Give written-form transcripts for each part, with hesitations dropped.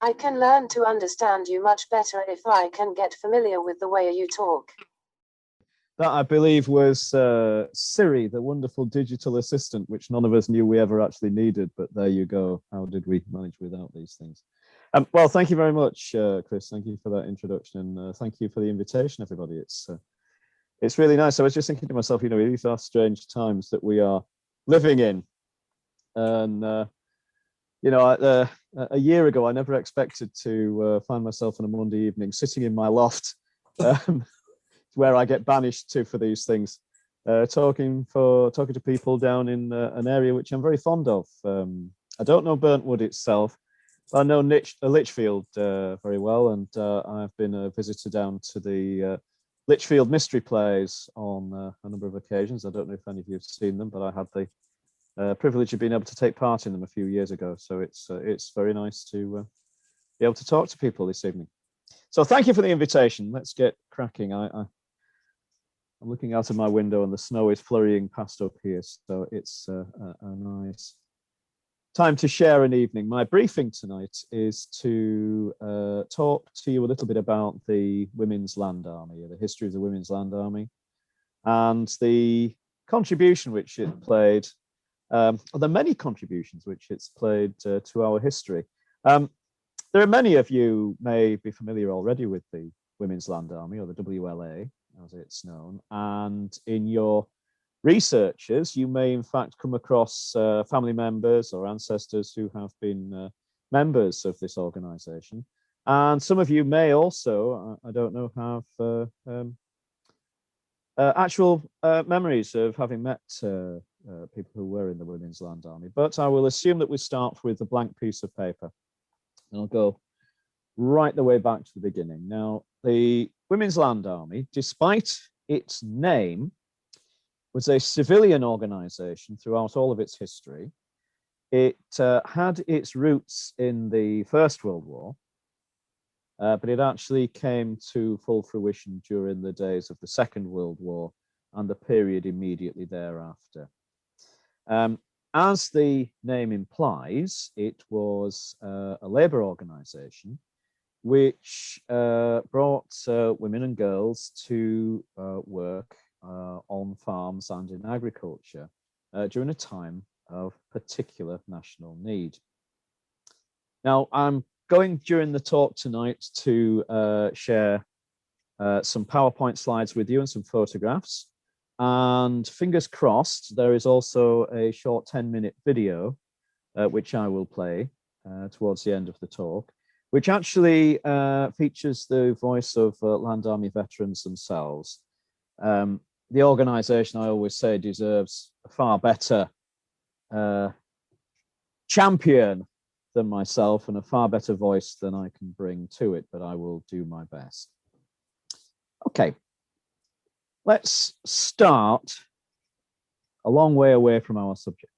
I can learn to understand you much better if I can get familiar with the way you talk. That, I believe, was Siri, the wonderful digital assistant, which none of us knew we ever actually needed. But there you go. How did we manage without these things? Well, thank you very much, Chris. Thank you for that introduction. And thank you for the invitation, everybody. It's really nice. I was just thinking to myself, you know, these are strange times that we are living in. And, you know, a year ago, I never expected to find myself on a Monday evening sitting in my loft, where I get banished to for these things, talking to people down in an area which I'm very fond of. I don't know Burntwood itself. I know Lichfield very well, and I've been a visitor down to the Lichfield Mystery Plays on a number of occasions. I don't know if any of you have seen them, but I had the privilege of being able to take part in them a few years ago. So it's very nice to be able to talk to people this evening. So thank you for the invitation. Let's get cracking. I'm looking out of my window and the snow is flurrying past up here. So it's a nice time to share an evening. My briefing tonight is to talk to you a little bit about the Women's Land Army, the history of the Women's Land Army, and the contribution which it played, the many contributions which it's played to our history. There are many of you may be familiar already with the Women's Land Army, or the WLA, as it's known, and in your researchers, you may in fact come across family members or ancestors who have been members of this organization. And some of you may also, I don't know, have actual memories of having met people who were in the Women's Land Army. But I will assume that we start with a blank piece of paper. And I'll go right the way back to the beginning. Now, the Women's Land Army, despite its name, was a civilian organization throughout all of its history. It had its roots in the First World War, but it actually came to full fruition during the days of the Second World War and the period immediately thereafter. As the name implies, it was a labor organization which brought women and girls to work on farms and in agriculture during a time of particular national need. Now, I'm going during the talk tonight to share some PowerPoint slides with you and some photographs. And fingers crossed, there is also a short 10-minute video, which I will play towards the end of the talk, which actually features the voice of Land Army veterans themselves. The organization, I always say, deserves a far better champion than myself and a far better voice than I can bring to it, but I will do my best. Okay, let's start a long way away from our subject.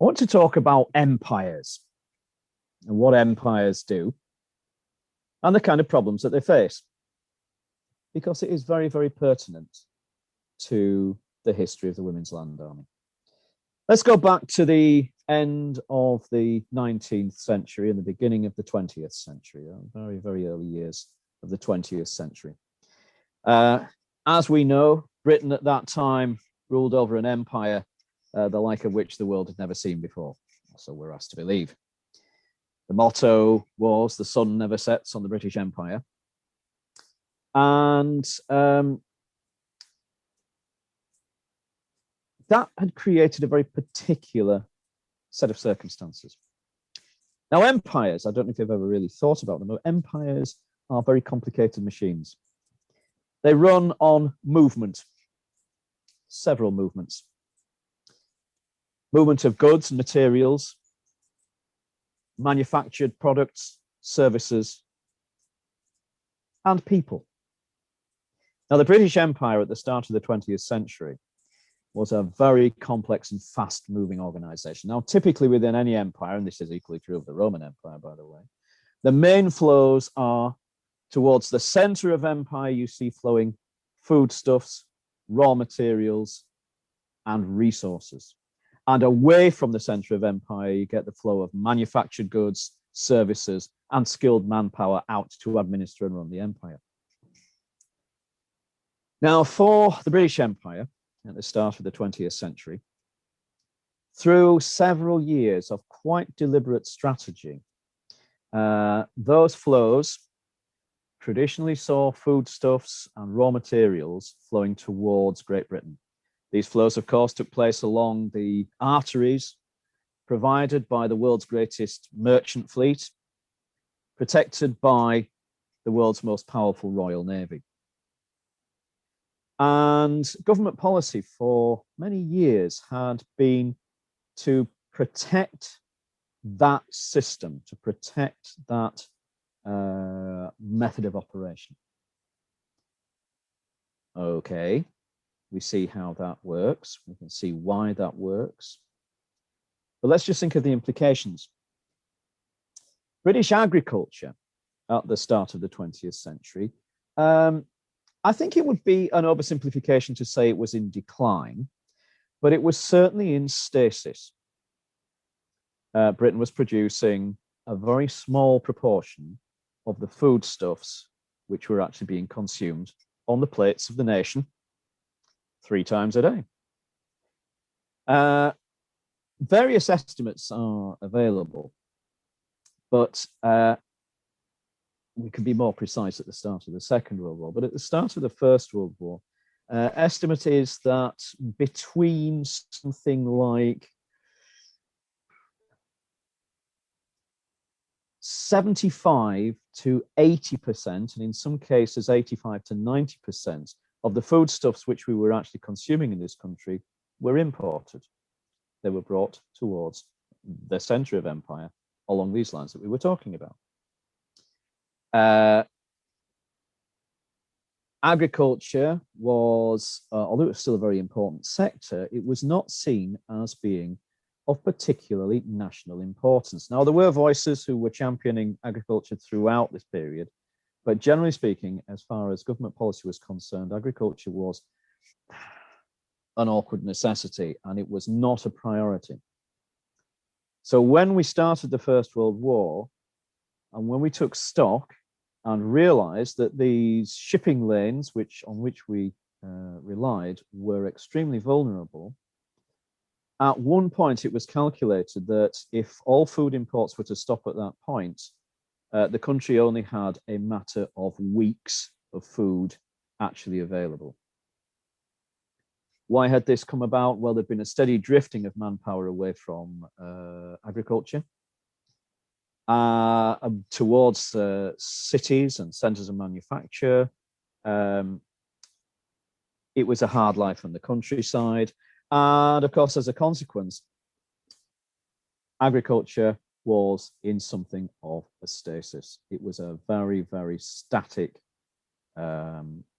I want to talk about empires and what empires do and the kind of problems that they face, because it is very, very pertinent to the history of the Women's Land Army. Let's go back to the end of the 19th century and the beginning of the 20th century, very, very early years of the 20th century. As we know, Britain at that time ruled over an empire, the like of which the world had never seen before, so we're asked to believe. The motto was, "The sun never sets on the British Empire." And that had created a very particular set of circumstances. Now, empires, I don't know if you've ever really thought about them, but empires are very complicated machines. They run on movement, several movements. Movement of goods and materials, manufactured products, services, and people. Now, the British Empire at the start of the 20th century was a very complex and fast-moving organization. Now, typically within any empire, and this is equally true of the Roman Empire, by the way, the main flows are towards the center of empire. You see flowing foodstuffs, raw materials, and resources. And away from the center of empire, you get the flow of manufactured goods, services, and skilled manpower out to administer and run the empire. Now, for the British Empire at the start of the 20th century, through several years of quite deliberate strategy, those flows traditionally saw foodstuffs and raw materials flowing towards Great Britain. These flows, of course, took place along the arteries provided by the world's greatest merchant fleet, protected by the world's most powerful Royal Navy. And government policy for many years had been to protect that system, to protect that method of operation. Okay, we see how that works. We can see why that works. But let's just think of the implications. British agriculture at the start of the 20th century, I think it would be an oversimplification to say it was in decline, but it was certainly in stasis. Britain was producing a very small proportion of the foodstuffs which were actually being consumed on the plates of the nation 3 times a day. Various estimates are available, but we can be more precise at the start of the Second World War. But at the start of the First World War, estimate is that between something like 75 to 80%, and in some cases 85 to 90% of the foodstuffs which we were actually consuming in this country were imported. They were brought towards the center of empire along these lines that we were talking about. Agriculture was, although it was still a very important sector, it was not seen as being of particularly national importance. Now, there were voices who were championing agriculture throughout this period, but generally speaking, as far as government policy was concerned, agriculture was an awkward necessity and it was not a priority. So when we started the First World War, and when we took stock and realized that these shipping lanes on which we relied were extremely vulnerable, at one point it was calculated that if all food imports were to stop at that point, the country only had a matter of weeks of food actually available. Why had this come about? Well, there'd been a steady drifting of manpower away from agriculture towards cities and centers of manufacture. It was a hard life on the countryside. And of course, as a consequence, agriculture was in something of a stasis. It was a very, very static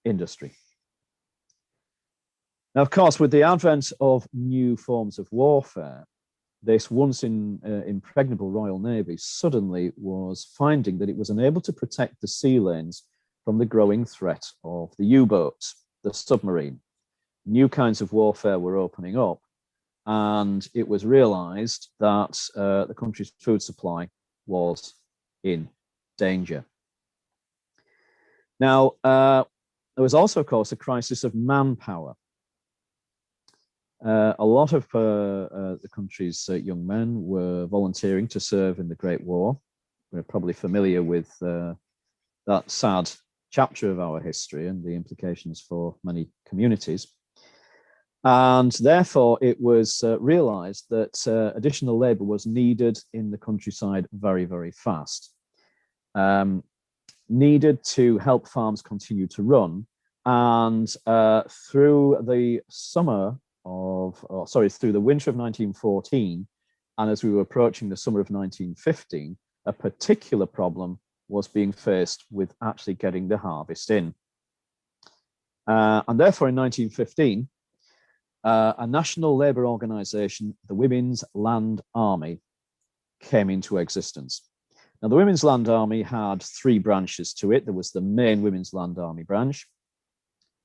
industry. Now, of course, with the advent of new forms of warfare, this once impregnable Royal Navy suddenly was finding that it was unable to protect the sea lanes from the growing threat of the U-boat, the submarine. New kinds of warfare were opening up, and it was realized that the country's food supply was in danger. Now, there was also, of course, a crisis of manpower. A lot of the country's young men were volunteering to serve in the Great War. We're probably familiar with that sad chapter of our history and the implications for many communities. And therefore, it was realized that additional labor was needed in the countryside very, very fast. Needed to help farms continue to run. And through the through the winter of 1914, and as we were approaching the summer of 1915, a particular problem was being faced with actually getting the harvest in. And therefore, in 1915, a national labor organization, the Women's Land Army, came into existence. Now, the Women's Land Army had 3 branches to it. There was the main Women's Land Army branch,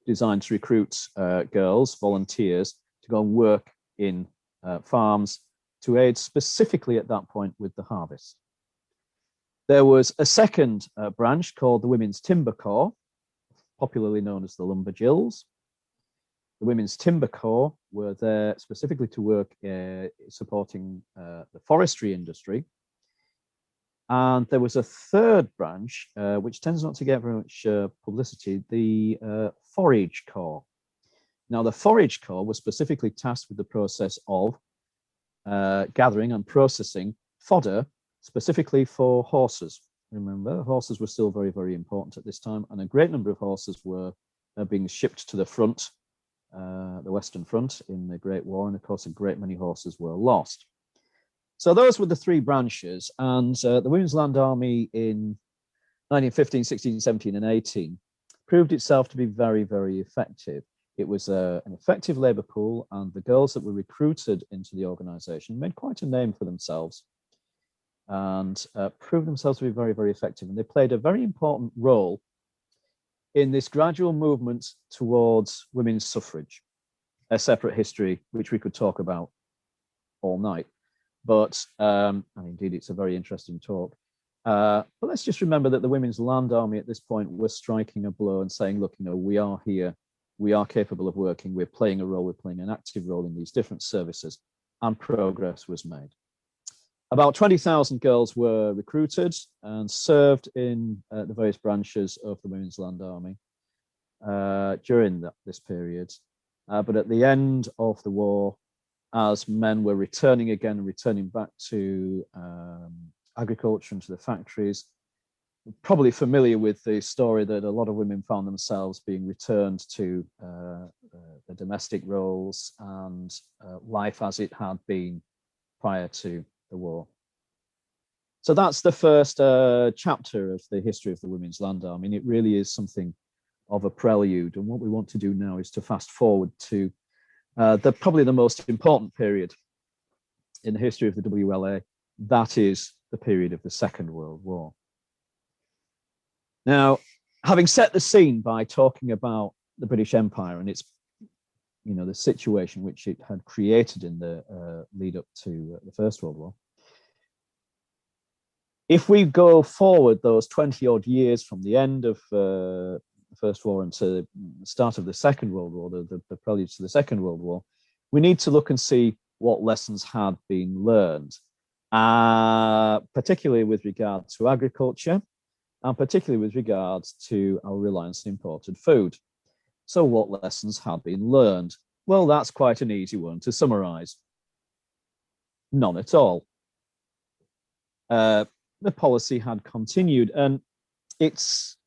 designed to recruit girls, volunteers, to go and work in farms to aid specifically at that point with the harvest. There was a second branch called the Women's Timber Corps, popularly known as the Lumberjills. The Women's Timber Corps were there specifically to work supporting the forestry industry. And there was a third branch, which tends not to get very much publicity, the Forage Corps. Now, the Forage Corps was specifically tasked with the process of gathering and processing fodder, specifically for horses. Remember, horses were still very, very important at this time, and a great number of horses were being shipped to the front, the Western Front in the Great War, and of course, a great many horses were lost. So those were the three branches, and the Women's Land Army in 1915, 16, 17, and 18 proved itself to be very, very effective. It was an effective labour pool, and the girls that were recruited into the organisation made quite a name for themselves and proved themselves to be very, very effective. And they played a very important role in this gradual movement towards women's suffrage, a separate history which we could talk about all night. But, and indeed, it's a very interesting talk. But let's just remember that the Women's Land Army at this point was striking a blow and saying, look, we are here, we are capable of working, we're playing a role, we're playing an active role in these different services, and progress was made. About 20,000 girls were recruited and served in the various branches of the Women's Land Army during this period. But at the end of the war, as men were returning again and returning back to agriculture and to the factories, probably familiar with the story that a lot of women found themselves being returned to the domestic roles and life as it had been prior to the war. So that's the first chapter of the history of the Women's Land Army. I mean, it really is something of a prelude. And what we want to do now is to fast forward to probably the most important period in the history of the WLA. That is the period of the Second World War. Now, having set the scene by talking about the British Empire and its, the situation which it had created in the lead up to the First World War, if we go forward those 20 odd years from the end of the First War and to the start of the Second World War, the prelude to the Second World War, we need to look and see what lessons had been learned, particularly with regard to agriculture and particularly with regards to our reliance on imported food. So what lessons had been learned? Well, that's quite an easy one to summarize. None at all. The policy had continued, and this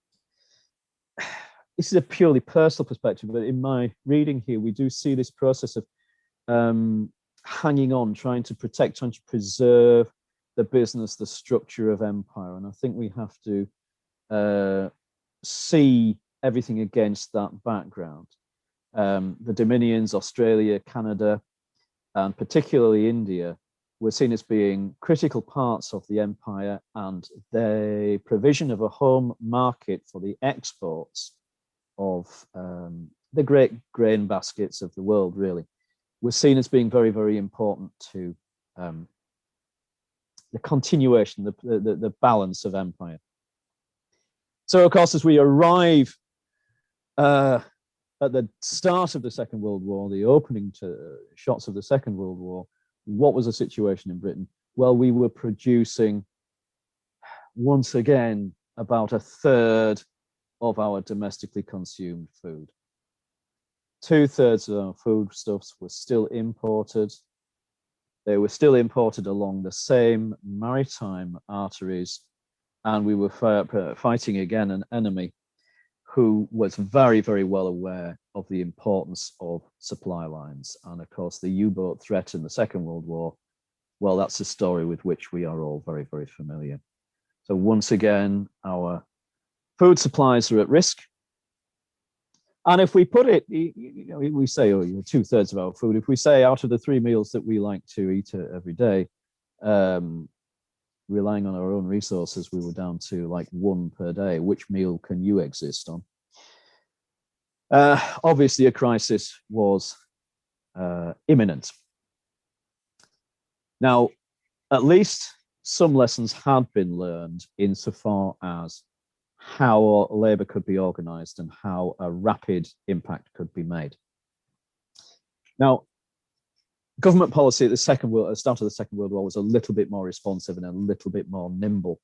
is a purely personal perspective, but in my reading here, we do see this process of hanging on, trying to protect, trying to preserve the business, the structure of empire. And I think we have to see everything against that background. The Dominions, Australia, Canada, and particularly India, were seen as being critical parts of the empire, and the provision of a home market for the exports of the great grain baskets of the world, really, was seen as being very, very important to the continuation, the balance of empire. So, of course, as we arrive at the start of the Second World War, the opening shots of the Second World War, what was the situation in Britain? Well, we were producing, once again, about a third of our domestically consumed food. 2/3 of our foodstuffs were still imported. They were still imported along the same maritime arteries, and we were fighting again an enemy who was very, very well aware of the importance of supply lines. And of course, the U-boat threat in the Second World War, well, that's a story with which we are all very, very familiar. So once again, our food supplies are at risk. And if we put it, we say, 2/3 of our food, if we say out of the 3 meals that we like to eat every day, relying on our own resources, we were down to like 1 per day. Which meal can you exist on? Obviously, a crisis was imminent. Now, at least some lessons had been learned insofar as how labour could be organised and how a rapid impact could be made. Now, government policy at the start of the Second World War was a little bit more responsive and a little bit more nimble.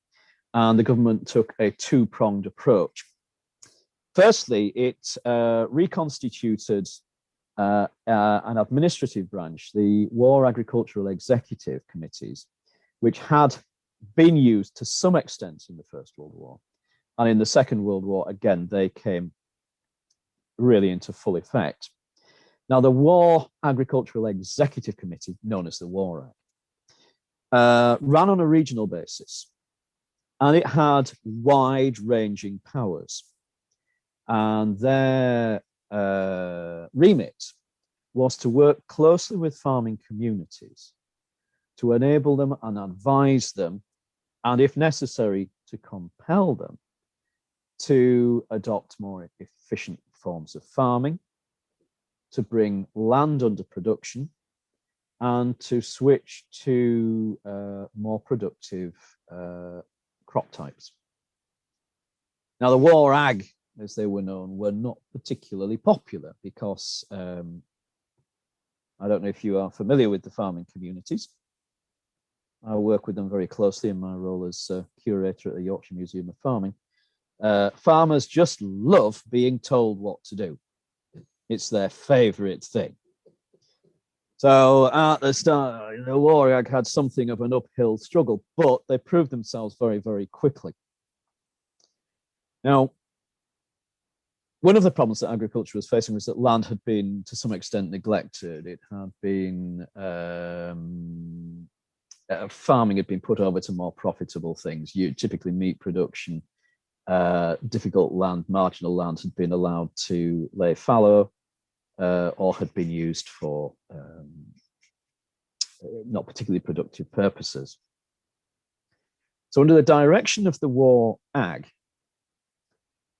And the government took a two-pronged approach. Firstly, it reconstituted an administrative branch, the War Agricultural Executive Committees, which had been used to some extent in the First World War. And in the Second World War, again, they came really into full effect. Now, the War Agricultural Executive Committee, known as the War Ag, ran on a regional basis, and it had wide-ranging powers. And their remit was to work closely with farming communities to enable them and advise them, and if necessary, to compel them to adopt more efficient forms of farming, to bring land under production, and to switch to more productive crop types. Now, the War Ag, as they were known, were not particularly popular because I don't know if you are familiar with the farming communities. I work with them very closely in my role as curator at the Yorkshire Museum of Farming. Farmers just love being told what to do. It's their favourite thing. So at the start, the War Ag had something of an uphill struggle, but they proved themselves very, very quickly. Now, one of the problems that agriculture was facing was that land had been, to some extent, neglected. It had been, farming had been put over to more profitable things, typically meat production. Difficult land, marginal land had been allowed to lay fallow or had been used for not particularly productive purposes. So under the direction of the War Ag,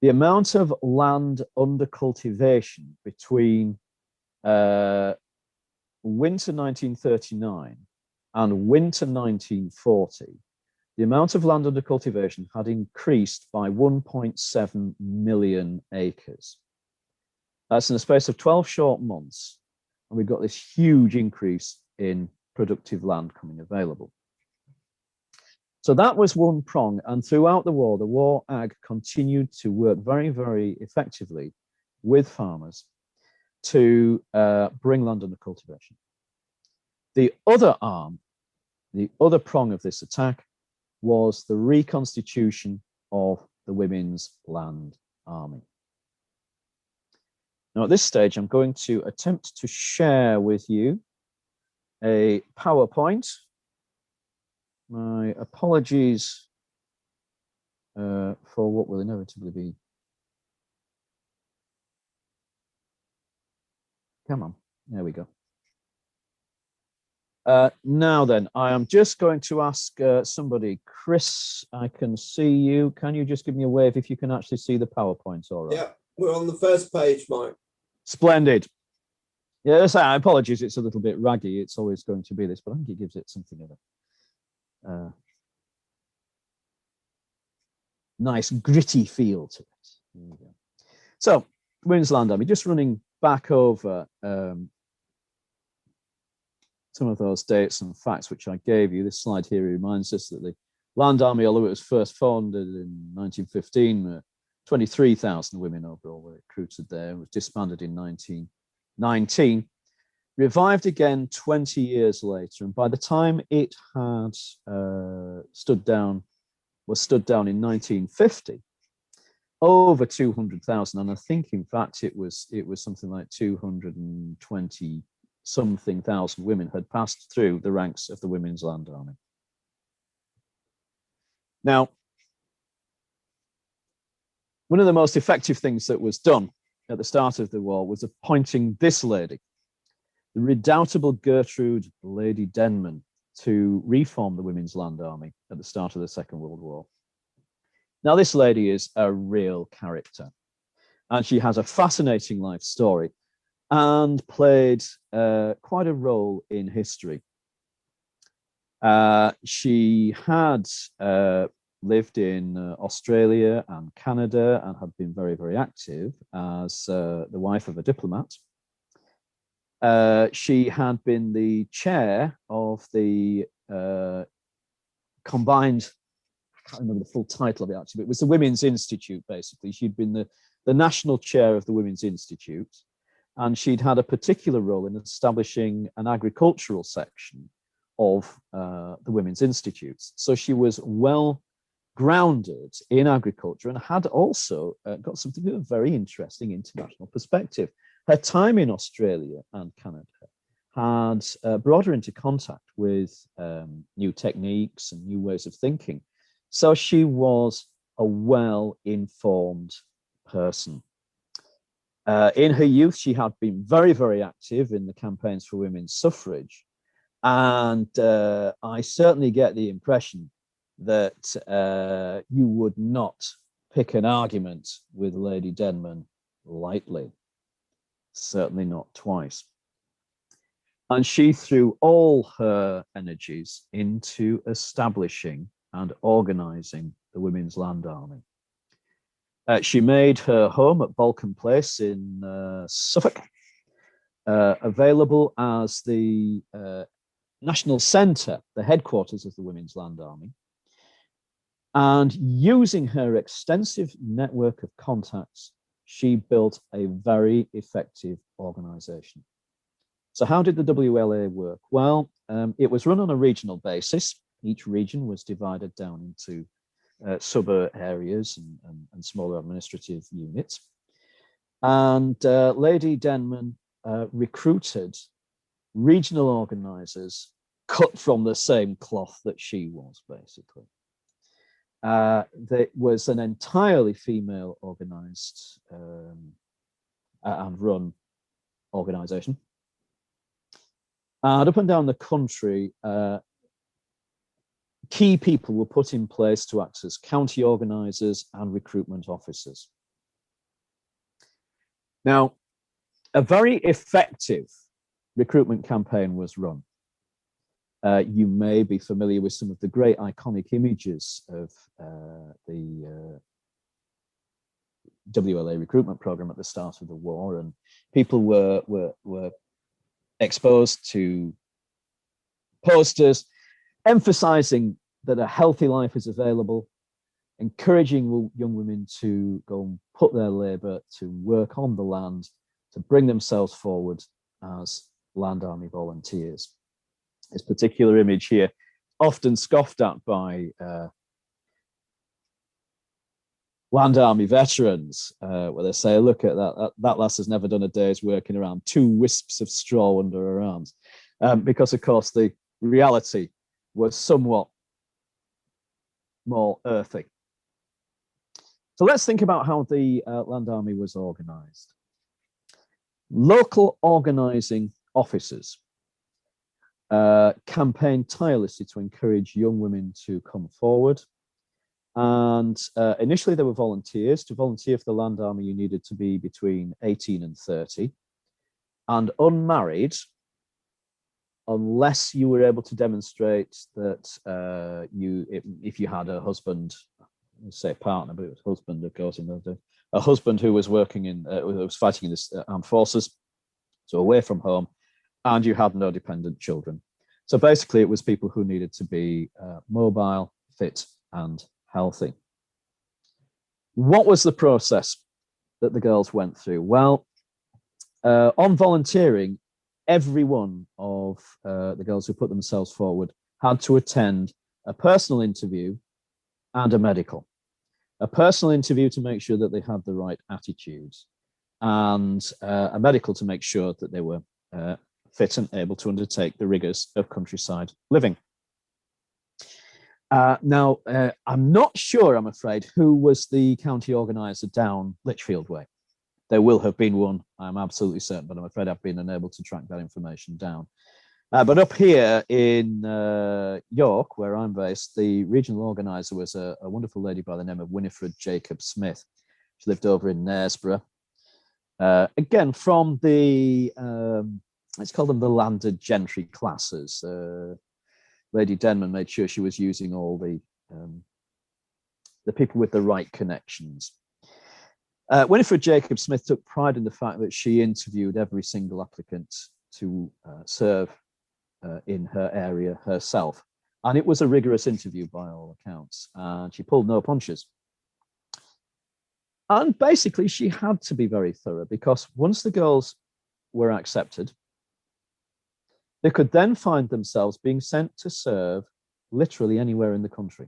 the amount of land under cultivation between winter 1939 and winter 1940, the amount of land under cultivation had increased by 1.7 million acres. That's in the space of 12 short months, and we've got this huge increase in productive land coming available. So that was one prong, and throughout the War Ag continued to work very, very effectively with farmers to bring land under cultivation. The other arm, the other prong of this attack was the reconstitution of the Women's Land Army. Now, at this stage, I'm going to attempt to share with you a PowerPoint. My apologies for what will inevitably be. Come on, there we go. Now then, I am just going to ask somebody, Chris, I can see you. Can you just give me a wave if you can actually see the PowerPoint? All right. Yeah, we're on the first page, Mike. Splendid. Yes, I apologize, it's a little bit raggy. It's always going to be this, but I think it gives it something of a nice gritty feel to it. There we go. So, Women's Land Army, just running back over some of those dates and facts which I gave you. This slide here reminds us that the Land Army, although it was first founded in 1915, 23,000 women overall were recruited there. It was disbanded in 1919, revived again 20 years later, and by the time it had stood down in 1950, over 200,000, and I think in fact it was something like 220 something thousand women had passed through the ranks of the Women's Land Army. Now, one of the most effective things that was done at the start of the war was appointing this lady, the redoubtable Gertrude Lady Denman, to reform the Women's Land Army at the start of the Second World War. Now, this lady is a real character, and she has a fascinating life story and played quite a role in history. She had lived in Australia and Canada and had been very, very active as the wife of a diplomat. She had been the chair of the combined, I can't remember the full title of it actually, but it was the Women's Institute, basically. She'd been the national chair of the Women's Institute, and she'd had a particular role in establishing an agricultural section of the Women's Institutes. So she was well grounded in agriculture and had also got something of a very interesting international perspective. Her time in Australia and Canada had brought her into contact with new techniques and new ways of thinking. So she was a well-informed person. In her youth, she had been very, very active in the campaigns for women's suffrage. And I certainly get the impression that you would not pick an argument with Lady Denman lightly. Certainly not twice. And she threw all her energies into establishing and organizing the Women's Land Army. She made her home at Balcombe Place in Suffolk available as the national centre, the headquarters of the Women's Land Army. And using her extensive network of contacts, she built a very effective organization. So how did the WLA work? Well, it was run on a regional basis. Each region was divided down into sub areas and smaller administrative units. And Lady Denman recruited regional organizers cut from the same cloth that she was, basically. There was an entirely female organized and run organization. And up and down the country, key people were put in place to act as county organizers and recruitment officers. Now, a very effective recruitment campaign was run. You may be familiar with some of the great iconic images of the WLA recruitment program at the start of the war, and people were exposed to posters emphasizing that a healthy life is available, encouraging young women to go and put their labor to work on the land, to bring themselves forward as Land Army volunteers. This particular image here, often scoffed at by Land Army veterans, where they say, look at that lass has never done a day's work in around 2 wisps of straw under her arms. Because, of course, the reality was somewhat more earthy. So let's think about how the Land Army was organized. Local organizing officers campaigned tirelessly to encourage young women to come forward. And initially there were volunteers. To volunteer for the Land Army, you needed to be between 18 and 30 and unmarried, unless you were able to demonstrate that if you had a husband, let's say partner, but it was husband, of course, in those days, a husband who was working in, who was fighting in the armed forces, so away from home, and you had no dependent children. So basically it was people who needed to be mobile, fit, and healthy. What was the process that the girls went through? Well, on volunteering, every one of the girls who put themselves forward had to attend a personal interview and a medical. A personal interview to make sure that they had the right attitudes, and a medical to make sure that they were fit and able to undertake the rigors of countryside living. Now, I'm not sure, I'm afraid, who was the county organizer down Lichfield way. There will have been one, I'm absolutely certain, but I'm afraid I've been unable to track that information down. But up here in York, where I'm based, the regional organizer was a wonderful lady by the name of Winifred Jacob Smith. She lived over in Knaresborough. Again, from the, let's call them the landed gentry classes. Lady Denman made sure she was using all the people with the right connections. Winifred Jacob Smith took pride in the fact that she interviewed every single applicant to serve in her area herself. And it was a rigorous interview by all accounts. And she pulled no punches. And basically, she had to be very thorough, because once the girls were accepted, they could then find themselves being sent to serve literally anywhere in the country.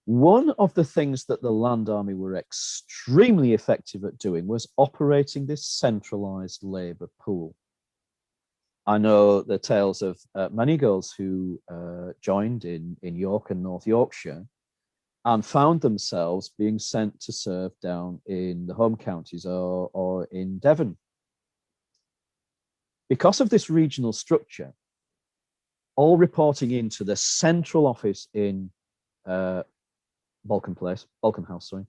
One of the things that the Land Army were extremely effective at doing was operating this centralized labor pool. I know the tales of many girls who joined in York and North Yorkshire and found themselves being sent to serve down in the home counties or in Devon. Because of this regional structure, all reporting into the central office in Balcombe House, sorry.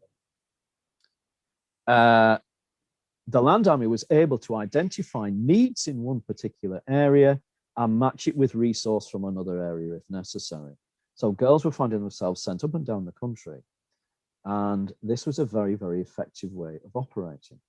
The Land Army was able to identify needs in one particular area and match it with resource from another area if necessary. So girls were finding themselves sent up and down the country. And this was a very, very effective way of operating.